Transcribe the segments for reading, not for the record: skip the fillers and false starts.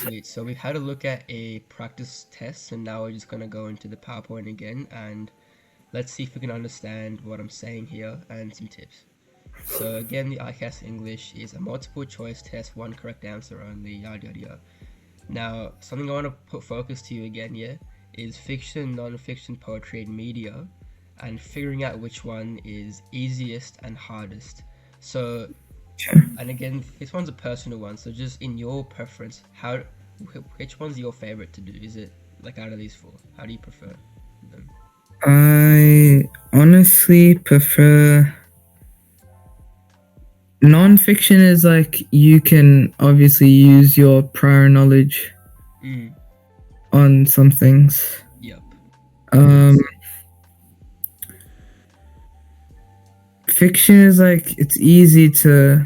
Sweet. So we've had a look at a practice test, and now we're just gonna go into the PowerPoint again, and let's see if we can understand what I'm saying here and some tips. So again, the ICAS English is a multiple choice test, one correct answer only, yada yada yada. Now, something I want to put focus to you again, yeah, is fiction, non-fiction, poetry, and media, and figuring out which one is easiest and hardest. So, Okay. and again, this one's a personal one, so just in your preference, which one's your favorite to do? Is it like out of these four? How do you prefer them? I honestly prefer non-fiction is like you can obviously use your prior knowledge Mm, on some things. yep. Um, Fiction is like it's easy to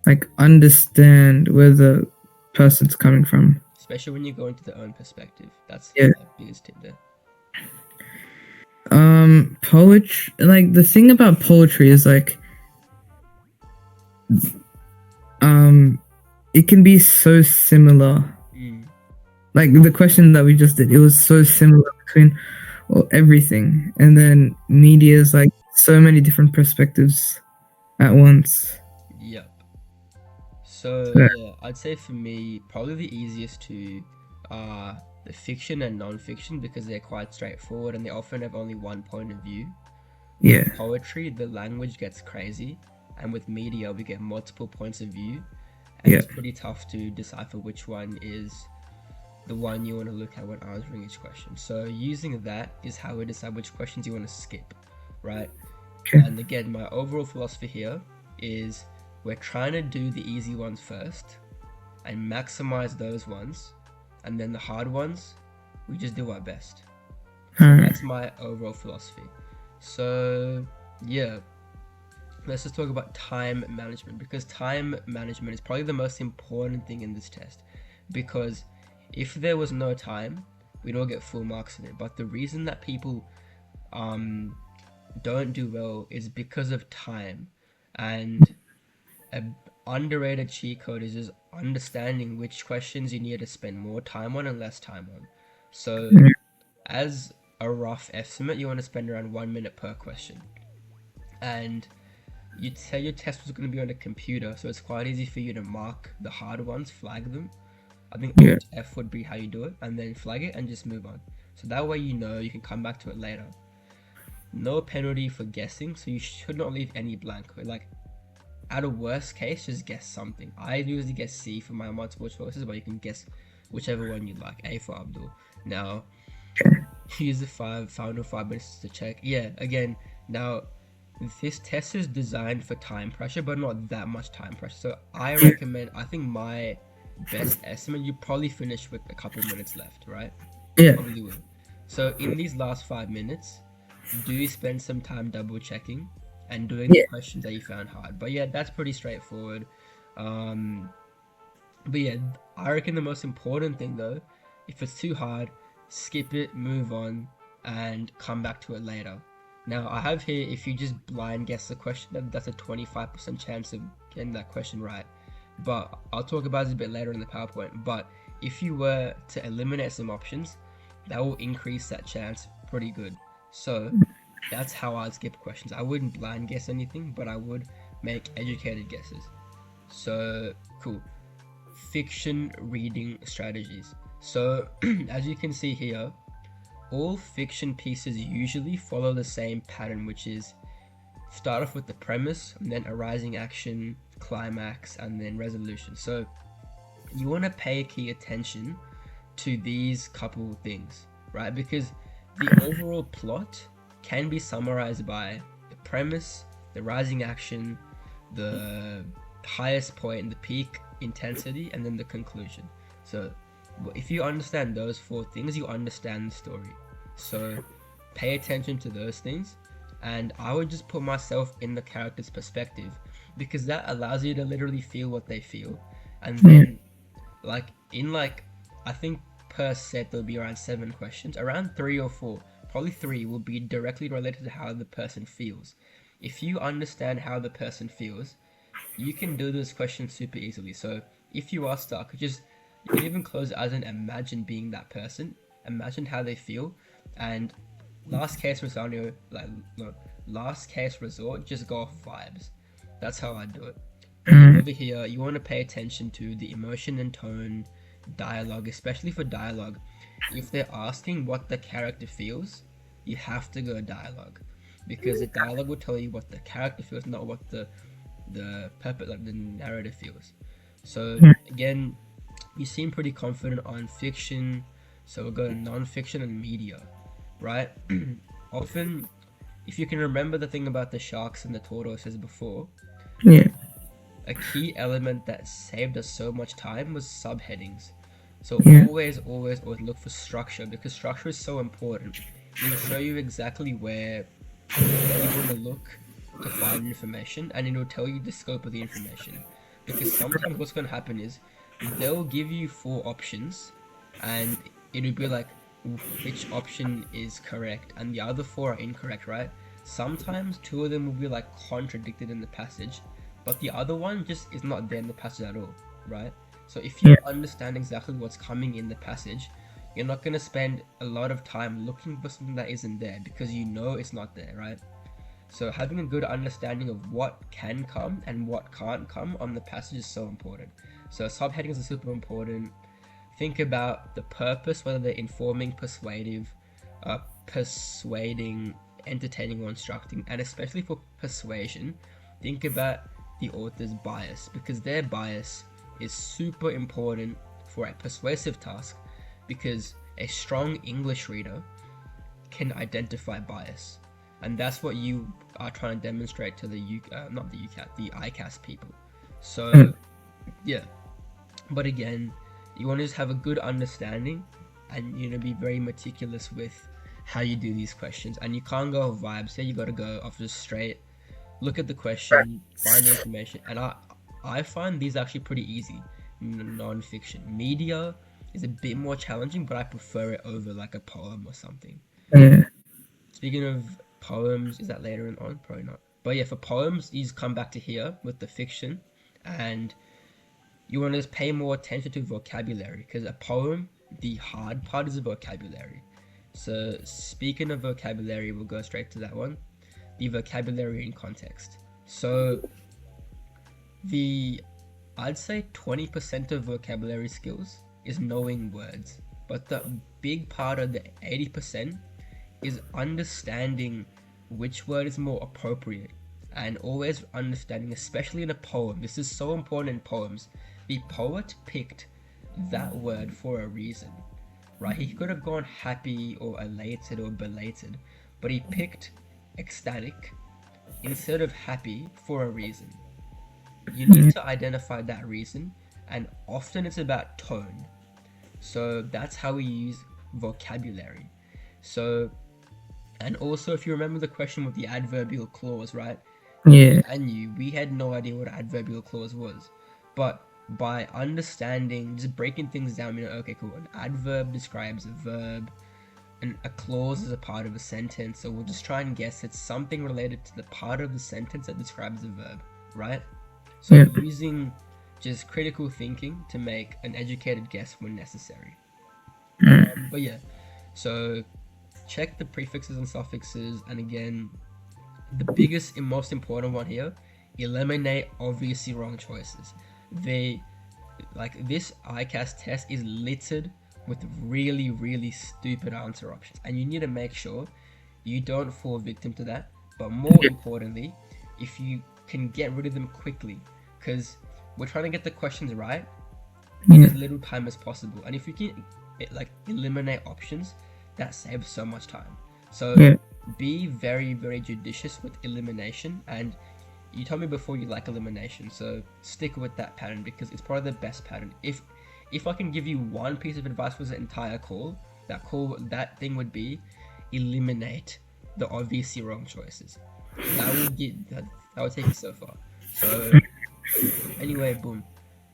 like understand where the person's coming from. Especially when you go into their own perspective. That's Yeah. my biggest tip there. Poetry, like the thing about poetry is like it can be so similar. Mm, Like the question that we just did, it was so similar between everything, and then media is like so many different perspectives at once. yep. So So, yeah, I'd say for me, probably the easiest two are the fiction and non-fiction because they're quite straightforward and they often have only one point of view. yeah, With poetry, the language gets crazy, and with media, we get multiple points of view, and yeah, it's pretty tough to decipher which one is the one you want to look at when answering each question. So using that is how we decide which questions you want to skip, right? okay, And again, my overall philosophy here is we're trying to do the easy ones first and maximize those ones, and then the hard ones, we just do our best. So alright, that's my overall philosophy. So yeah, let's just talk about time management because time management is probably the most important thing in this test because if there was no time, we'd all get full marks in it. But the reason that people don't do well is because of time, and a underrated cheat code is just understanding which questions you need to spend more time on and less time on. So yeah, as a rough estimate, you want to spend around 1 minute per question. And you'd say your test was going to be on a computer, so it's quite easy for you to mark the hard ones, flag them. I think yeah, Alt F would be how you do it, and then flag it and just move on. So that way you know you can come back to it later. No penalty for guessing, so you should not leave any blank. Like, at a worst case, just guess something. I usually guess C for my multiple choices, but you can guess whichever one you like. A for Abdul. Now, okay, use the final 5 minutes to check. Yeah, again, now this test is designed for time pressure, but not that much time pressure. So I recommend, I think my best estimate, you probably finish with a couple minutes left, right? yeah, Probably will. So in these last 5 minutes, do you spend some time double checking and doing the yeah, questions that you found hard? But yeah, that's pretty straightforward. Um, but yeah, I reckon the most important thing though, if it's too hard, skip it, move on, and come back to it later. Now, I have here, if you just blind guess the question, that's a 25% chance of getting that question right. But I'll talk about this a bit later in the PowerPoint. But if you were to eliminate some options, that will increase that chance pretty good. So that's how I'd skip questions. I wouldn't blind guess anything, but I would make educated guesses. So cool. Fiction reading strategies. So as you can see here, all fiction pieces usually follow the same pattern, which is start off with the premise and then arising action, climax, and then resolution. So you want to pay key attention to these couple things, right? Because the overall plot can be summarized by the premise, the rising action, the highest point, the peak intensity, and then the conclusion. So if you understand those four things, you understand the story. So pay attention to those things, and I would just put myself in the character's perspective because that allows you to literally feel what they feel. And then like I think per set there'll be around 7 questions, around 3 or 4, probably 3 will be directly related to how the person feels. If you understand how the person feels, you can do this question super easily. So if you are stuck, just You can even close your eyes and imagine being that person. Imagine how they feel, and last case scenario, like no, last case resort, just go off vibes. That's how I do it. But yeah, Mm. over here, you want to pay attention to the emotion and tone, dialogue, especially for dialogue. If they're asking what the character feels, you have to go dialogue, because the dialogue will tell you what the character feels, not what the purpose, like the narrative feels. So Mm. again, you seem pretty confident on fiction, so we'll go to non-fiction and media, right? Often, if you can remember the thing about the sharks and the tortoises before, Yeah. a key element that saved us so much time was subheadings. So Yeah. always look for structure, because structure is so important. It will show you exactly where you want to look to find information, and it will tell you the scope of the information. Because sometimes what's going to happen is they'll give you four options, and it'll be like which option is correct, and the other four are incorrect, right? Sometimes two of them will be like contradicted in the passage, but the other one just is not there in the passage at all, right? So if you Yeah. understand exactly what's coming in the passage, you're not going to spend a lot of time looking for something that isn't there, because you know it's not there, right? So having a good understanding of what can come and what can't come on the passage is so important. So subheadings are super important. Think about the purpose, whether they're informing, persuasive, persuading, entertaining, or instructing. And especially for persuasion, think about the author's bias, because their bias is super important for a persuasive task, because a strong English reader can identify bias, and that's what you are trying to demonstrate to the not the UCAT, the ICAS people. So Mm. yeah, but again, you want to just have a good understanding, and be very meticulous with how you do these questions. And you can't go off vibes here. You got to go off just straight. Look at the question, find the information, and I find these actually pretty easy. Non-fiction media is a bit more challenging, but I prefer it over like a poem or something. Yeah. Speaking of poems, is that later on? Probably not. But yeah, for poems, you just come back to here with the fiction, and you want to just pay more attention to vocabulary, because a poem, the hard part is the vocabulary. So speaking of vocabulary, we'll go straight to that one. The vocabulary in context. So the I'd say 20% of vocabulary skills is knowing words, but the big part of the 80% is understanding which word is more appropriate, and always understanding, especially in a poem. This is so important in poems. The poet picked that word for a reason, right? He could have gone happy or elated or belated, but he picked ecstatic instead of happy for a reason. You need Yeah. to identify that reason, and often it's about tone. So that's how we use vocabulary. So, and also, if you remember the question with the adverbial clause, right? Me Yeah. and you, we had no idea what an adverbial clause was. But by understanding, just breaking things down, okay, cool. An adverb describes a verb, and a clause is a part of a sentence. So we'll just try and guess it's something related to the part of the sentence that describes the verb, right? So Yeah. using just critical thinking to make an educated guess when necessary. Mm. But yeah, so check the prefixes and suffixes, and again, the biggest and most important one here, eliminate obviously wrong choices. They like this ICAS test is littered with really stupid answer options, and you need to make sure you don't fall victim to that. But more Yeah. importantly, if you can get rid of them quickly, because we're trying to get the questions right in Yeah. as little time as possible, and if you can eliminate options, that saves so much time. So Yeah. be very judicious with elimination, and you told me before you like elimination, so stick with that pattern, because it's probably the best pattern. If I can give you one piece of advice for the entire call, that thing would be eliminate the obviously wrong choices. That would take you so far. So anyway, boom.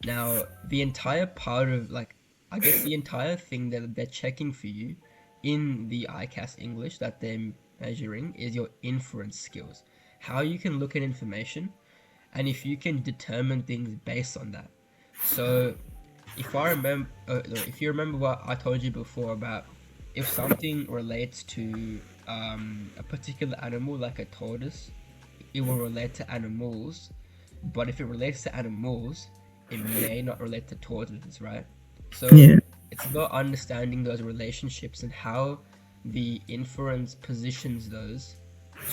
Now the entire part of I guess the entire thing that they're checking for you in the ICAS English that they're measuring is your inference skills. How you can look at information, and if you can determine things based on that. So if you remember what I told you before about if something relates to a particular animal like a tortoise, it will relate to animals, but if it relates to animals, it may not relate to tortoises, right? So Yeah. it's about understanding those relationships and how the inference positions those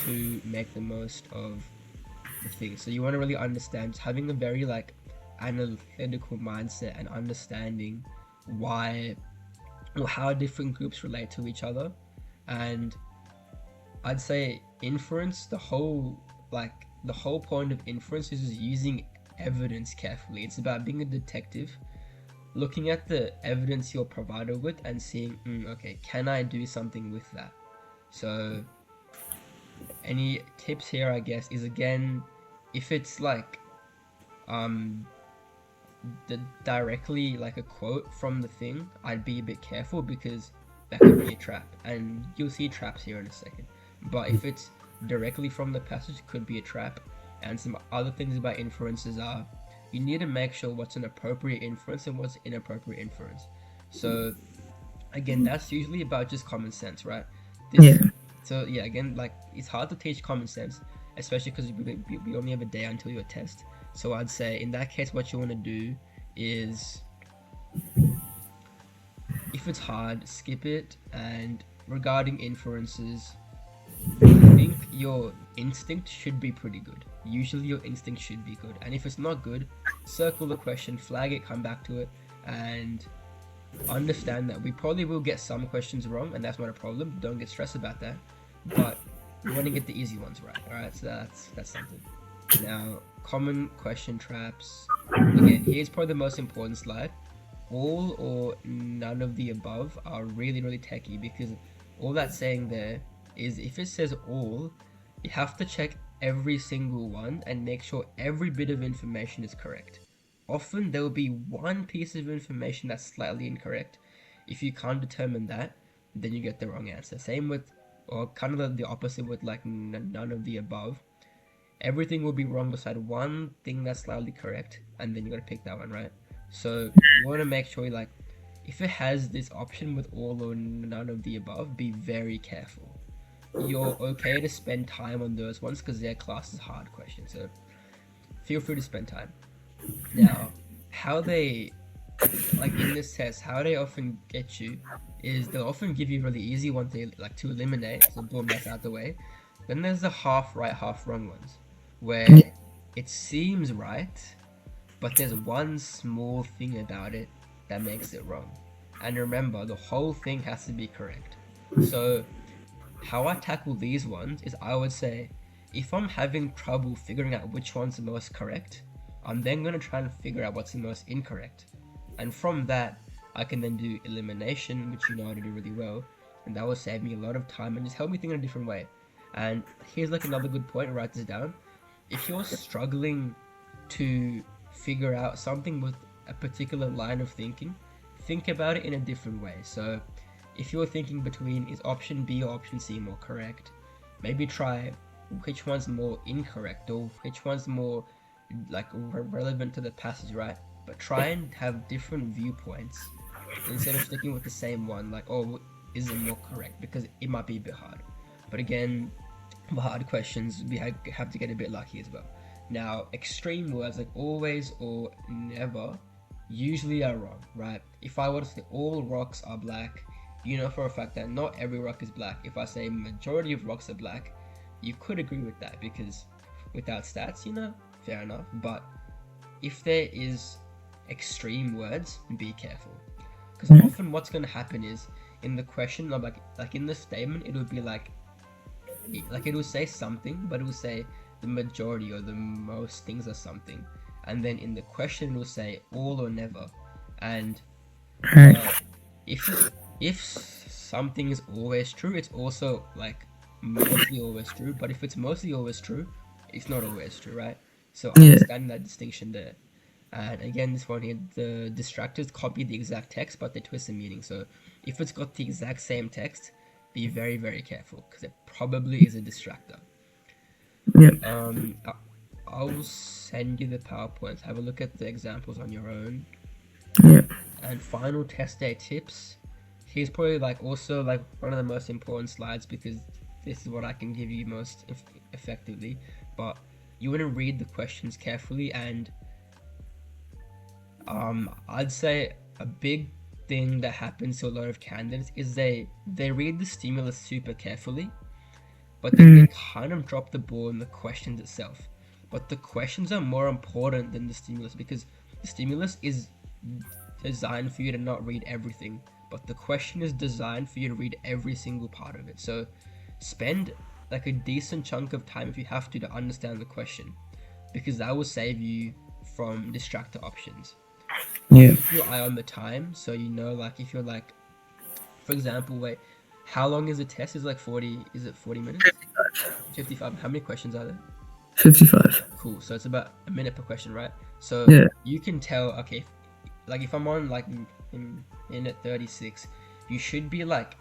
to make the most of the thing. So you want to really understand, having a very like analytical mindset and understanding why or how different groups relate to each other. And I'd say inference, the whole point of inference is using evidence carefully. It's about being a detective, looking at the evidence you're provided with and seeing, okay, can I do something with that? So any tips here, I guess, is again, if it's like um directly like a quote from the thing, I'd be a bit careful because that could be a trap, and you'll see traps here in a second. But if it's directly from the passage, it could be a trap. And some other things about inferences are you need to make sure what's an appropriate inference and what's inappropriate inference. So again, that's usually about just common sense, right? Yeah. So yeah, again, like it's hard to teach common sense, especially because we only have a day until your test. So I'd say in that case, what you want to do is, if it's hard, skip it. And regarding inferences, I think your instinct should be pretty good. Usually your instinct should be good. And if it's not good, circle the question, flag it, come back to it, and understand that we probably will get some questions wrong, and that's not a problem. Don't get stressed about that. But you want to get the easy ones right. Alright, so that's something. Now, common question traps. Again, here's probably the most important slide. All or none of the above are really, really techy, because all that's saying there is if it says all, you have to check every single one and make sure every bit of information is correct. Often there will be one piece of information that's slightly incorrect. If you can't determine that, then you get the wrong answer. Same with, or kind of the opposite with like none of the above. Everything will be wrong beside one thing that's slightly correct, and then you gotta pick that one, right? So you want to make sure, like, if it has this option with all or none of the above, be very careful. You're okay to spend time on those ones because they're classed as hard questions, so feel free to spend time. Now, how they, like in this test, how they often get you is they'll often give you really easy ones to eliminate, so boom, that's out the way. Then there's the half right, half wrong ones, where it seems right, but there's one small thing about it that makes it wrong. And remember, the whole thing has to be correct. So how I tackle these ones is I would say, if I'm having trouble figuring out which one's the most correct, I'm then going to try and figure out what's the most incorrect. And from that, I can then do elimination, which you know how to do really well, and that will save me a lot of time and just help me think in a different way. And here's like another good point, write this down. If you're struggling to figure out something with a particular line of thinking, think about it in a different way. So if you're thinking between is option B or option C more correct, maybe try which one's more incorrect or which one's more like relevant to the passage, right? But try and have different viewpoints instead of sticking with the same one, like, oh, is it more correct? Because it might be a bit hard. But again, for hard questions, we have to get a bit lucky as well. Now, extreme words like always or never usually are wrong, right? If I were to say all rocks are black, you know for a fact that not every rock is black. If I say majority of rocks are black, you could agree with that because without stats, fair enough. But if there is extreme words, be careful. Because often what's going to happen is in the question, like in the statement, it would be like it will say something, but it will say the majority or the most things are something. And then in the question, it will say all or never. And if something is always true, it's also like mostly always true. But if it's mostly always true, it's not always true, right? So understand that distinction there. And again, this one here, the distractors copy the exact text, but they twist the meaning. So if it's got the exact same text, be very, very careful because it probably is a distractor. I'll send you the PowerPoints. Have a look at the examples on your own. Yeah. And final test day tips. Here's probably like also like one of the most important slides because this is what I can give you most effectively. But you want to read the questions carefully, and I'd say a big thing that happens to a lot of candidates is they read the stimulus super carefully, but then they kind of drop the ball in the questions itself. But the questions are more important than the stimulus because the stimulus is designed for you to not read everything, but the question is designed for you to read every single part of it. So spend like a decent chunk of time if you have to understand the question, because that will save you from distractor options. Yeah. Keep your eye on the time, so you know, like if you're like, for example, wait, how long is the test? Is like 40? Is it 40 minutes? 55. How many questions are there? 55. Cool. So it's about a minute per question, right? So Yeah. you can tell, okay, like if I'm on like in minute 36, you should be like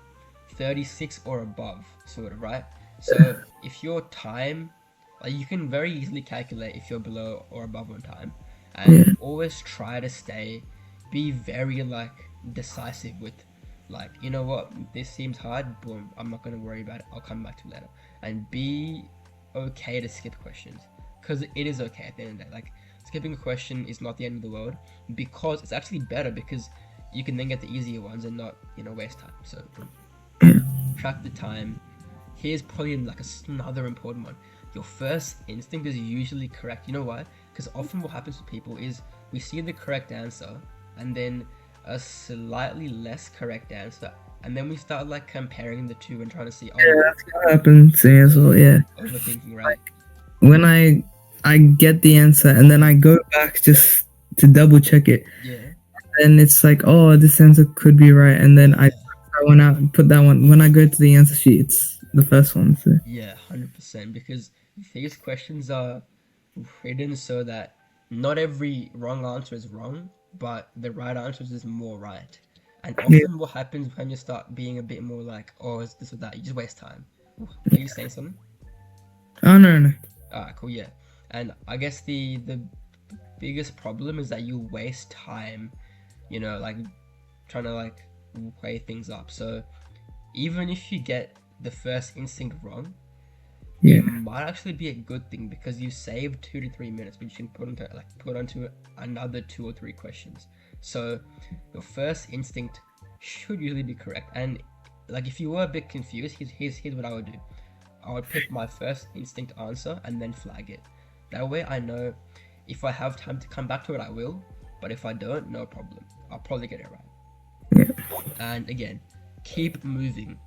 36 or above, sort of, right? So if your time, like you can very easily calculate if you're below or above on time, and Yeah. always try to be very like decisive with, like, you know what, this seems hard, boom, I'm not gonna worry about it, I'll come back to it later, and be okay to skip questions, because it is okay at the end of the day. Like skipping a question is not the end of the world, because it's actually better because you can then get the easier ones and not, waste time. So track the time. Here's probably like another important one. Your first instinct is usually correct. You know why? Because often what happens to people is we see the correct answer and then a slightly less correct answer, and then we start like comparing the two and trying to see, Yeah, that's what happened to me as well. Yeah. overthinking, right? When I get the answer and then I go back just to double check it, Yeah. and it's like, oh, this answer could be right, and then I went out and put that one. When I go to the answer sheet, it's the first one. So. Yeah, 100%. Because these questions are written so that not every wrong answer is wrong, but the right answer is more right. And Yeah. often what happens when you start being a bit more like, oh, it's this or that, you just waste time. Are you saying something? Oh no. Alright, cool, yeah. And I guess the biggest problem is that you waste time, like trying to like weigh things up. So even if you get the first instinct wrong, Yeah. it might actually be a good thing because you save 2 to 3 minutes, which you can put onto another 2 or 3 questions. So your first instinct should usually be correct. And like if you were a bit confused, here's what I would do. I would pick my first instinct answer and then flag it. That way I know if I have time to come back to it, I will. But if I don't, no problem. I'll probably get it right. Yeah. And again, keep moving.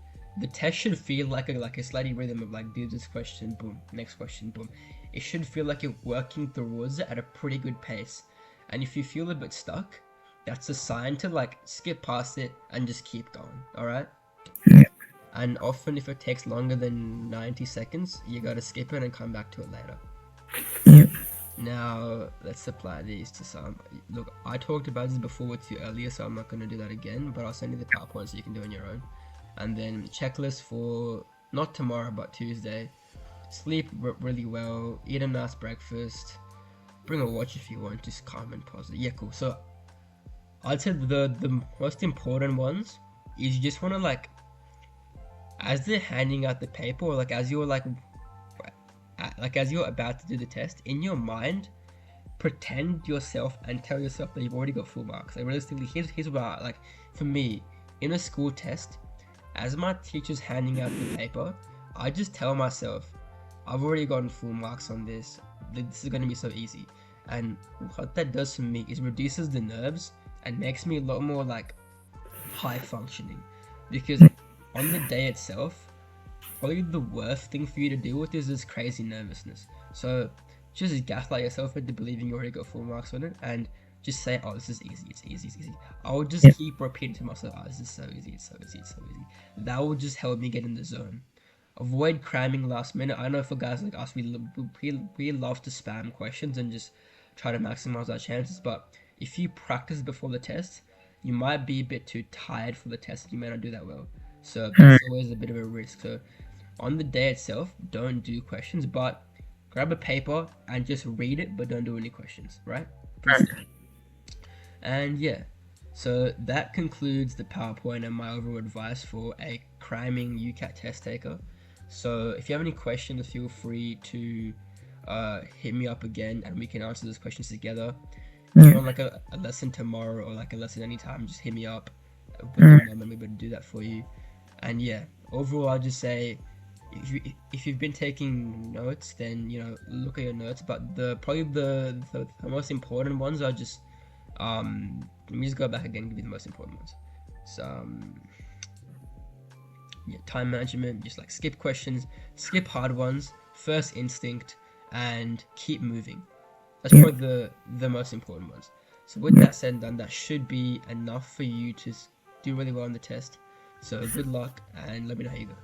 The test should feel like a slightly rhythm of like, do this question, boom, next question, boom. It should feel like you're working towards it at a pretty good pace. And if you feel a bit stuck, that's a sign to like skip past it and just keep going. All right. Yeah. And often, if it takes longer than 90 seconds, you gotta skip it and come back to it later. Yeah. Now, let's apply these to some. Look, I talked about this before with you earlier, so I'm not going to do that again, but I'll send you the PowerPoint so you can do it on your own. And then checklist for not tomorrow, but Tuesday. Sleep really well, eat a nice breakfast, bring a watch if you want, just calm and positive. Yeah, cool. So, I'd say the most important ones is you just want to like, as they're handing out the paper, or like as you're as you're about to do the test, in your mind, pretend yourself and tell yourself that you've already got full marks. Like realistically, here's what like for me, in a school test, as my teacher's handing out the paper, I just tell myself, I've already gotten full marks on this. This is gonna be so easy. And what that does for me is reduces the nerves and makes me a lot more like high functioning. Because on the day itself, probably the worst thing for you to deal with is this crazy nervousness. So just gaslight yourself into believing you already got full marks on it, and just say, oh, this is easy, it's easy, it's easy. I will just keep repeating to myself, oh, this is so easy, it's so easy, it's so easy. That will just help me get in the zone. Avoid cramming last minute. I know for guys like us, we love to spam questions and just try to maximize our chances, but if you practice before the test, you might be a bit too tired for the test and you may not do that well. So that's always a bit of a risk. So on the day itself, don't do questions, but grab a paper and just read it, but don't do any questions, right? And yeah, So that concludes the PowerPoint and my overall advice for a cramming UCAT test taker. So if you have any questions, feel free to hit me up again and we can answer those questions together. If you want like a lesson tomorrow or like a lesson anytime, just hit me up with your mom and we'll be able to do that for you. And yeah, overall I'll just say if you've been taking notes, then look at your notes. But probably the most important ones are just let me just go back again and give you the most important ones. So yeah, time management, just like skip questions, skip hard ones, first instinct, and keep moving. That's probably the most important ones. So with that said and done, that should be enough for you to do really well on the test. So good luck and let me know how you go.